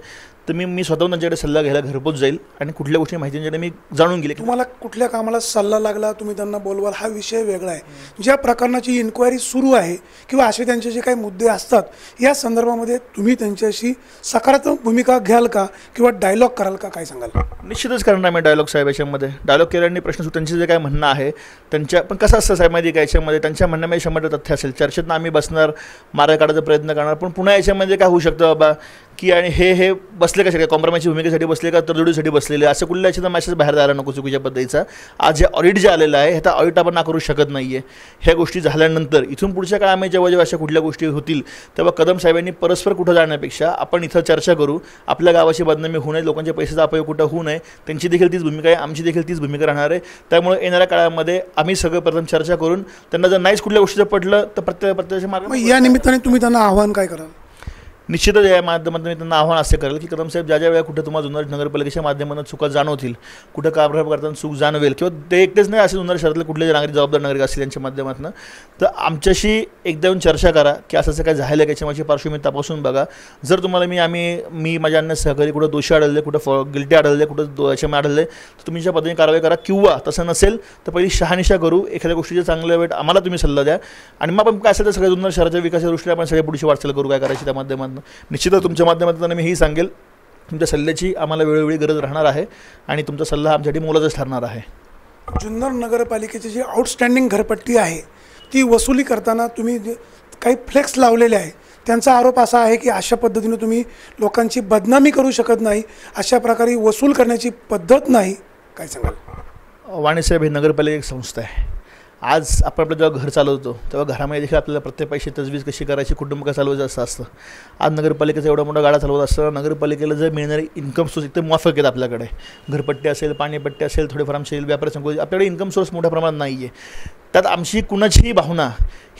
[SPEAKER 4] तर मी स्वतःहून त्यांच्याकडे सल्ला घ्यायला घरपोच जाईल आणि कुठल्या गोष्टी माहिती त्यांच्याकडे मी जाणून गेले.
[SPEAKER 2] तुम्हाला कुठल्या कामाला सल्ला लागला, तुम्ही त्यांना बोलवाल, हा विषय वेगळा आहे. ज्या प्रकरणाची इन्क्वायरी सुरू आहे किंवा असे त्यांचे जे काही मुद्दे असतात या संदर्भामध्ये तुम्ही त्यांच्याशी सकारात्मक भूमिका घ्याल का किंवा डायलॉग कराल का, काय सांगाल?
[SPEAKER 4] निश्चितच करणार मी डायलॉग साहेब. याच्यामध्ये डायलॉग केल्याने प्रश्न त्यांचे जे काय म्हणणं आहे त्यांच्या पण कसं असतं साहेब माहिती का, याच्यामध्ये त्यांच्या म्हणण्यामध्ये 100% तथ्य असेल. चर्चेतनं आम्ही बसणार, मार्ग काढायचा प्रयत्न करणार. पण पुन्हा याच्यामध्ये काय होऊ शकतं बाबा की आणि हे बसले कशा काय कॉम्प्रोमाइजची भूमिकेसाठी बसले का तडजोडीसाठी बसलेले, असं कुठल्या याच्याचा मॅसेज बाहेर जायला नको चुकीच्या पद्धतीचा. आज जे ऑडिट जे आलेलं आहे ह्याचा ऑडिट आपण ना करू शकत नाही आहे. ह्या गोष्टी झाल्यानंतर इथून पुढच्या काळामध्ये जेव्हा अशा कुठल्या गोष्टी होतील तेव्हा कदम साहेबांनी परस्पर कुठं जाण्यापेक्षा आपण इथं चर्चा करू. आपल्या गावाची बदनामी होऊ नये, लोकांच्या पैशाचा अपयोग कुठं होऊ नये, त्यांची देखील तीच भूमिका आहे, आमची देखील तीच भूमिका राहणार आहे. त्यामुळे येणाऱ्या काळामध्ये आम्ही सगळं प्रथम चर्चा करून त्यांना जर नाहीच कुठल्या गोष्टीचं पडलं तर प्रत्येकाच्या मार्ग.
[SPEAKER 2] या निमित्ताने तुम्ही त्यांना आव्हान काय कराल?
[SPEAKER 4] निश्चितच या माध्यमातून मी त्यांना आव्हान असे करेल की कदम साहेब ज्या ज्या वेळा कुठे तुम्हाला जुन्नर नगरपालिकेच्या माध्यमातून चुका जाणवतील, कुठं कारभार करताना चूक जाणवेल किंवा ते एकटेच नाही असे जुन्नर शहरातले कुठले नागरिक जबाबदार नागरिक असतील यांच्या माध्यमातून तर आमच्याशी एकदा येऊन चर्चा करा की असं काय झालं की याच्यामागची पार्श्वभूमी तपासून बघा. जर तुम्हाला मी माझ्या अन्य सहकारी कुठं दोषी आढळले, कुठं गिल्टी आढळले, कुठं याच्यामध्ये आढळले तर तुम्ही ज्या पद्धतीने कारवाई करा. किंवा तसं नसेल तर पहिली शहानिशा करू, एखाद्या गोष्टीचे चांगलं वाईट आम्हाला तुम्ही सल्ला द्या आणि मग आपण काय असेल तर सगळ्या जुन्नर शहराच्या विकासाच्या दृष्टीने आपण सगळ्या पुढची वाटचाल करू काय करायची त्या माध्यमातून. निश्चितच तुमच्या माध्यमातून मी ही सांगेल तुमच्या सल्ल्याची आम्हाला वेळोवेळी गरज राहणार आहे आणि तुमचा सल्ला आमच्यासाठी मोलाचाच ठरणार आहे.
[SPEAKER 2] जुन्नर नगरपालिकेची जी आउटस्टँडिंग घरपट्टी आहे ती वसुली करताना तुम्ही काही फ्लेक्स लावलेले आहे. त्यांचा आरोप असा आहे की अशा पद्धतीने तुम्ही लोकांची बदनामी करू शकत नाही, अशा प्रकारे वसूल करण्याची पद्धत नाही, काय सांगाल?
[SPEAKER 4] वाणीसाहेब, ही नगरपालिका एक संस्था आहे. आज आपण आपलं जेव्हा घर चालवतो तेव्हा घरामध्ये देखील आपल्याला प्रत्येक पैसे तजवीज कशी करायची, कुटुंब कसं चालवायचं असं असतं. आज नगरपालिकेचा एवढा मोठा गाडा चालवत असताना नगरपालिकेला जर मिळणारे इन्कम सोर्स एकदम माफक आहेत. आपल्याकडे घरपट्टी असेल, पाणीपट्टी असेल, थोडेफार आमचे व्यापारी संकुल, आपल्याकडे इन्कम सोर्स मोठ्या प्रमाणात नाही आहे. त्यात आमची कुणाचीही भावना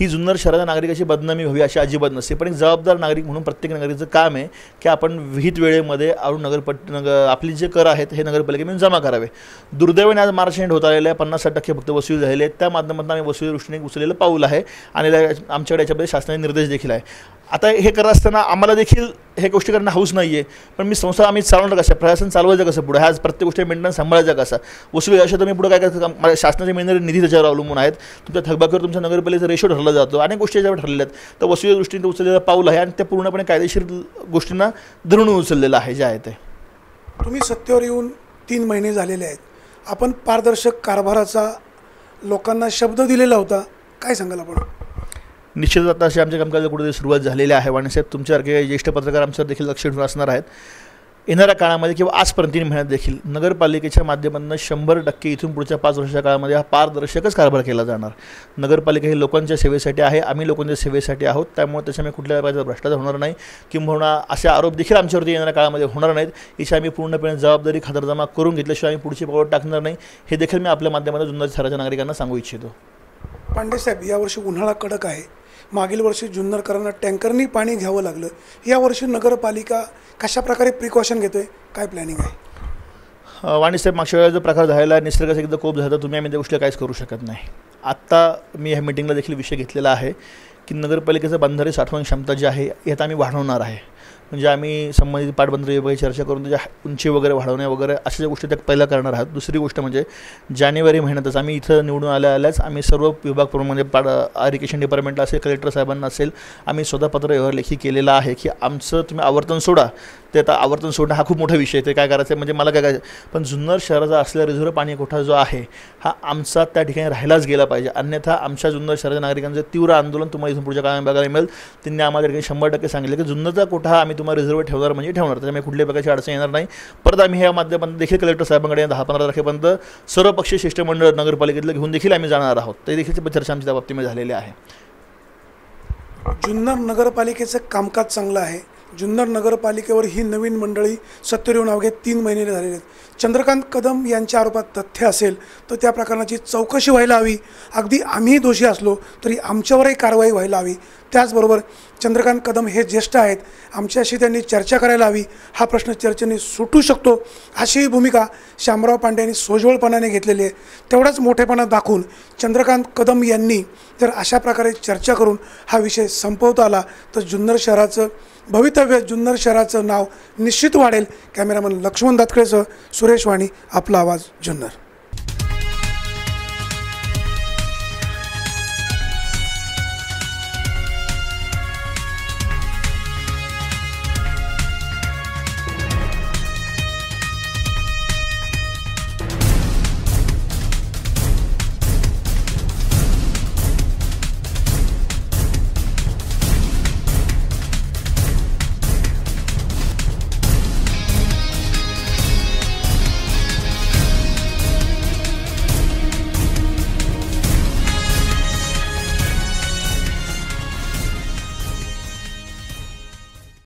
[SPEAKER 4] ही जुन्नर शहराच्या नागरिकाची बदनामी व्हावी अशी अजिबात नसते. पण एक जबाबदार नागरिक म्हणून प्रत्येक नागरिकाचं काम आहे की आपण विहित वेळेमध्ये आणून आपली जे कर आहेत हे नगरपालिकेने जमा करावे. दुर्दैवाने आज मार्च एंड होत आलेले आहे, 50-60% फक्त वसूल झालेले आहेत. त्या माध्यमातून आम्ही वसुली दृष्टीने उचललेलं पाऊल आहे आणि आमच्याकडे याच्यामध्ये शासनाचे निर्देश देखील आहे. आता हे करत असताना आम्हाला देखील हे गोष्टी करणं हाऊस नाही आहे. पण मी संस्था आम्ही चालवणं कसं, प्रशासन चालवायचं कसं, पुढे आज प्रत्येक गोष्टी मेंटेनन्स सांभाळायचा कसा, वसुली अशा तुम्ही पुढे काय करता, शासनाचे मिळणारे निधी त्याच्यावर अवलंबून आहेत. तुमच्या थकबाकीवर तुमच्या नगरपालिकेचा रेशो ठरला जातो, अनेक गोष्टी याच्यावर ठरलेल्या आहेत. तर वसुली दृष्टीने उचललेलं पाऊल आहे आणि ते पूर्णपणे कायदेशीर गोष्टींना धरून उचललेलं आहे जे आहे ते.
[SPEAKER 2] तुम्ही सत्तेवर येऊन 3 महिने झालेले आहेत. आपण पारदर्शक कारभाराचा लोकांना शब्द दिलेला होता, काय सांगाल आपण?
[SPEAKER 4] निश्चितच आता अशी आमच्या कामकाजाला कुठेतरी सुरुवात झालेली आहे. वाणीसाहेब तुमच्यासारखे ज्येष्ठ पत्रकार आमच्यावर देखील लक्ष ठेवून असणार आहेत. येणाऱ्या काळामध्ये किंवा आजपर्यंत 3 महिन्यात देखील नगरपालिकेच्या माध्यमातून 100% इथून पुढच्या 5 वर्षाच्या काळामध्ये हा पारदर्शकच कारभार केला जाणार. नगरपालिका ही लोकांच्या सेवेसाठी आहे, आम्ही लोकांच्या सेवेसाठी आहोत. त्यामुळे त्याच्यामुळे कुठल्या प्रकारचा भ्रष्टाचार होणार नाही किंवा असे आरोप देखील आमच्यावरती येणाऱ्या काळामध्ये होणार नाहीत. याची आम्ही पूर्णपणे जबाबदारी खातरजमा करून घेतल्याशिवाय आम्ही पुढची पावलं टाकणार नाही. हे देखील मी आपल्या माध्यमातून जुन्नर शहराच्या नागरिकांना सांगू इच्छितो.
[SPEAKER 2] पांडेसाहेब, यावर्षी उन्हाळा कडक आहे. मागील वर्षी जुन्नरकरांना टँकरनी पाणी घ्यावं लागलं. यावर्षी नगरपालिका कशा प्रकारे प्रिकॉशन घेते, काय प्लॅनिंग आहे?
[SPEAKER 4] वाणीसाहेब, मागच्या वेळेला जो प्रकार झालेला आहे, निसर्गाचा एकदा कोप झाला तर तुम्ही आम्ही त्या गोष्टी काहीच करू शकत नाही. आत्ता मी ह्या मीटिंगला देखील विषय घेतलेला आहे की नगरपालिकेचं बंधारे साठवण क्षमता जी आहे यात आम्ही वाढवणार आहे. म्हणजे आम्ही संबंधित पाटबंधारे विभागाची चर्चा करून त्याच्या उंची वगैरे वाढवण्या वगैरे अशा ज्या गोष्टी त्या पहिल्या करणार आहात. दुसरी गोष्ट म्हणजे जानेवारी महिन्यातच आम्ही इथं निवडून आल्याच आम्ही सर्व विभाग म्हणजे इरिगेशन डिपार्टमेंटला असेल, कलेक्टर साहेबांना असेल, आम्ही स्वतः पत्र व्यवहार लेखी केलेला आहे की आमचं तुम्ही आवर्तन सोडा. ते आता आवर्तन सोडणं हा खूप मोठा विषय आहे. ते काय करायचं म्हणजे मला काय करायचं, पण जुन्नर शहराचा असलेला रिझर्व्ह पाणी कोठा जो आहे हा आमचा त्या ठिकाणी राहिलाच गेला पाहिजे. अन्यथा आमच्या जुन्नर शहराच्या नागरिकांचं तीव्र आंदोलन तुम्हाला इथून पुढच्या काळात बघायला मिळेल. त्यांनी आम्हाला ठिकाणी 100% सांगितलं की जुन्नरचा कोठा हा आम्ही तुम्हाला रिझर्व्ह ठेवणार म्हणजे ठेवणार, त्याच्यामुळे कुठल्याही प्रकारची अडचण येणार नाही. परत आम्ही ह्या माध्यमातून देखील कलेक्टर साहेबांकडे 10-15 तारखेपर्यंत सर्वपक्षीय शिष्टमंडळ नगरपालिकेतलं घेऊन देखील आम्ही जाणार आहोत. ते देखील चर्चा आमच्या त्या बाबतीमध्ये झालेली आहे.
[SPEAKER 2] जुन्नर नगरपालिकेचं कामकाज चांगलं आहे. जुन्नर नगरपालिकेवर ही नवीन मंडळी सत्तेवर येऊन अवघे 3 महिने झालेले आहेत. चंद्रकांत कदम यांच्या आरोपात तथ्य असेल तर त्या प्रकरणाची चौकशी व्हायला हवी. अगदी आम्ही दोषी असलो तरी आमच्यावरही कारवाई व्हायला हवी. त्याचबरोबर चंद्रकांत कदम हे ज्येष्ठ आहेत, आमच्याशी त्यांनी चर्चा करायला हवी. हा प्रश्न चर्चेने सुटू शकतो अशी भूमिका शामराव पांडे यांनी सोज्वळपणाने घेतलेली आहे. तेवढाच मोठेपणा दाखवून चंद्रकांत कदम यांनी जर अशा प्रकारे चर्चा करून हा विषय संपवता आला तर जुन्नर शहराचं भवितव्य, जुन्नर शहराचं नाव निश्चित वाढेल. कॅमेरामन लक्ष्मण दातखेसह सुरेश वाणी, आपला आवाज, जुन्नर.